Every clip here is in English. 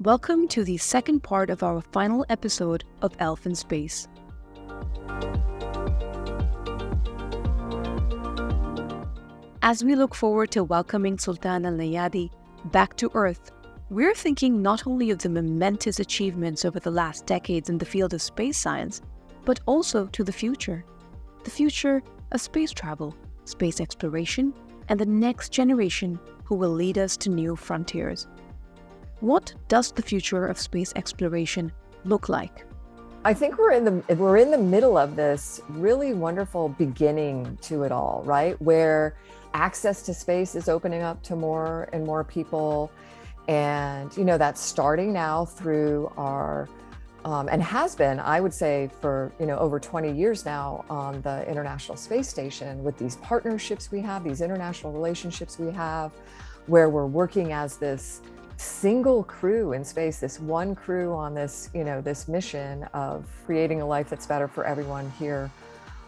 Welcome to the second part of our final episode of Elf in Space. As we look forward to welcoming Sultan Al-Neyadi back to Earth, we're thinking not only of the momentous achievements over the last decades in the field of space science, but also to the future. The future of space travel, space exploration, and the next generation who will lead us to new frontiers. What does the future of space exploration look like? I think we're in the middle of this really wonderful beginning to it all, right? Where access to space is opening up to more and more people. And, that's starting now through our, and has been, I would say, for, over 20 years now on the International Space Station with these partnerships we have, these international relationships we have, where we're working as this single crew in space, this one crew on this, this mission of creating a life that's better for everyone here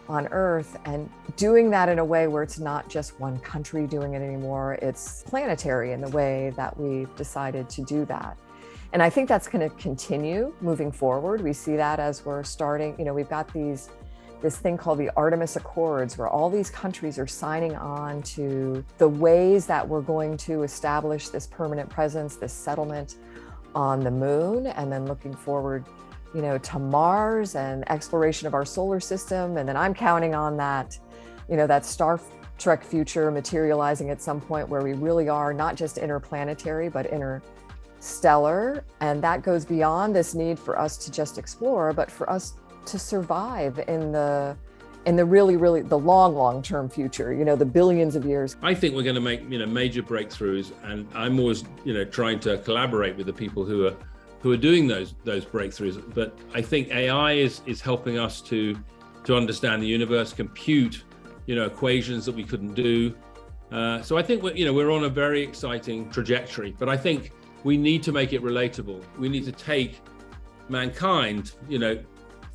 on Earth, and doing that in a way where it's not just one country doing it anymore. It's planetary in the way that we've decided to do that. And I think that's going to continue moving forward. We see that as we're starting, we've got this thing called the Artemis Accords, where all these countries are signing on to the ways that we're going to establish this permanent presence, this settlement on the moon, and then looking forward, to Mars and exploration of our solar system. And then I'm counting on that, that Star Trek future materializing at some point where we really are not just interplanetary, but interstellar. And that goes beyond this need for us to just explore, but for us to survive in the really the long-term future, the billions of years. I think we're going to make major breakthroughs, and I'm always trying to collaborate with the people who are doing those breakthroughs. But I think AI is helping us to understand the universe, compute equations that we couldn't do. So I think we're on a very exciting trajectory. But I think we need to make it relatable. We need to take mankind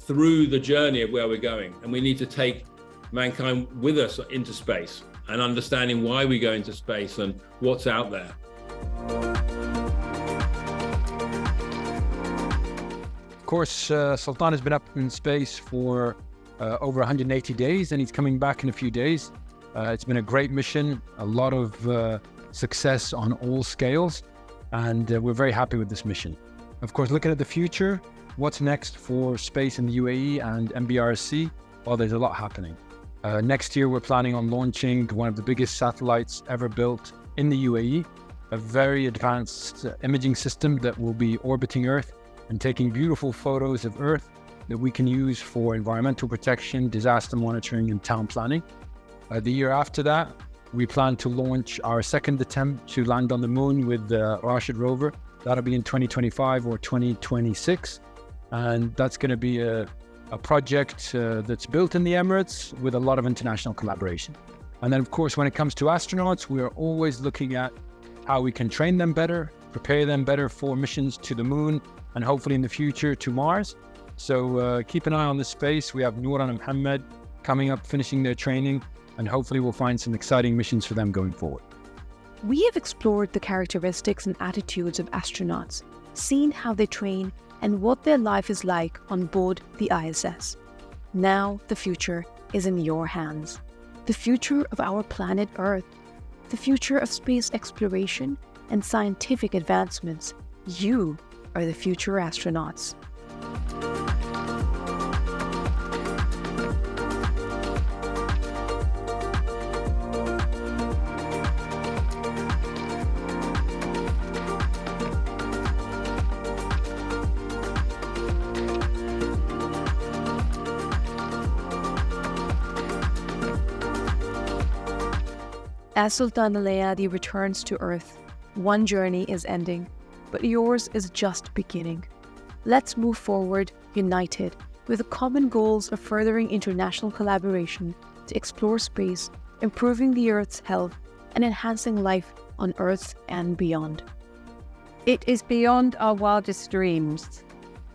through the journey of where we're going. And we need to take mankind with us into space and understanding why we go into space and what's out there. Of course, Sultan has been up in space for over 180 days, and he's coming back in a few days. It's been a great mission, a lot of success on all scales, and we're very happy with this mission. Of course, looking at the future, what's next for space in the UAE and MBRC? Well, there's a lot happening. Next year, we're planning on launching one of the biggest satellites ever built in the UAE, a very advanced imaging system that will be orbiting Earth and taking beautiful photos of Earth that we can use for environmental protection, disaster monitoring, and town planning. The year after that, we plan to launch our second attempt to land on the moon with the Rashid rover. That'll be in 2025 or 2026. And that's going to be a project that's built in the Emirates with a lot of international collaboration. And then, of course, when it comes to astronauts, we are always looking at how we can train them better, prepare them better for missions to the moon, and hopefully in the future to Mars. So keep an eye on this space. We have Noor and Mohammed coming up, finishing their training, and hopefully we'll find some exciting missions for them going forward. We have explored the characteristics and attitudes of astronauts, seen how they train, and what their life is like on board the ISS. Now the future is in your hands. The future of our planet Earth, the future of space exploration and scientific advancements. You are the future astronauts. As Sultan Al-Neyadi returns to Earth, one journey is ending, but yours is just beginning. Let's move forward united with the common goals of furthering international collaboration to explore space, improving the Earth's health, and enhancing life on Earth and beyond. It is beyond our wildest dreams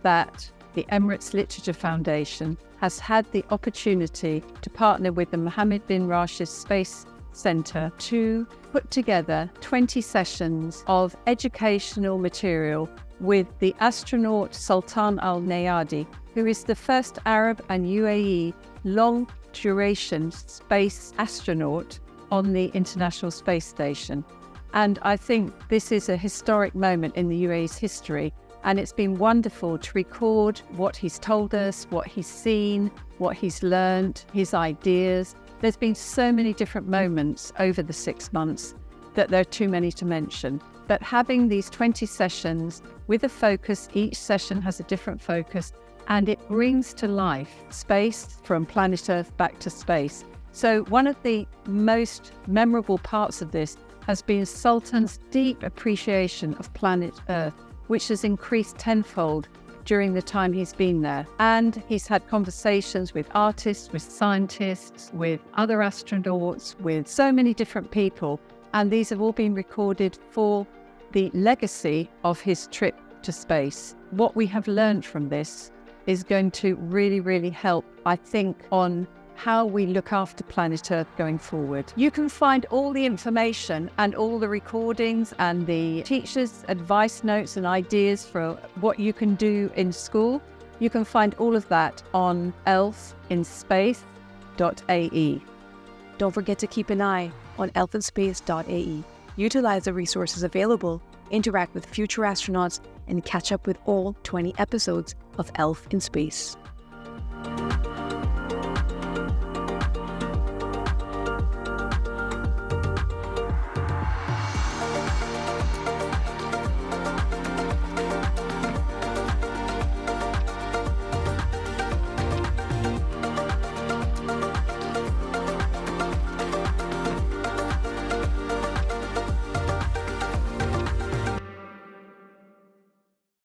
that the Emirates Literature Foundation has had the opportunity to partner with the Mohammed bin Rashid Space Centre to put together 20 sessions of educational material with the astronaut Sultan Al Neyadi, who is the first Arab and UAE long-duration space astronaut on the International Space Station. And I think this is a historic moment in the UAE's history. And it's been wonderful to record what he's told us, what he's seen, what he's learned, his ideas. There's been so many different moments over the 6 months that there are too many to mention. But having these 20 sessions with a focus, each session has a different focus, and it brings to life space from planet Earth back to space. So one of the most memorable parts of this has been Sultan's deep appreciation of planet Earth, which has increased tenfold during the time he's been there. And he's had conversations with artists, with scientists, with other astronauts, with so many different people. And these have all been recorded for the legacy of his trip to space. What we have learned from this is going to really, really help, I think, on how we look after planet Earth going forward. You can find all the information and all the recordings and the teachers' advice notes and ideas for what you can do in school. You can find all of that on elfinspace.ae. Don't forget to keep an eye on elfinspace.ae. Utilize the resources available, interact with future astronauts, and catch up with all 20 episodes of Elf in Space.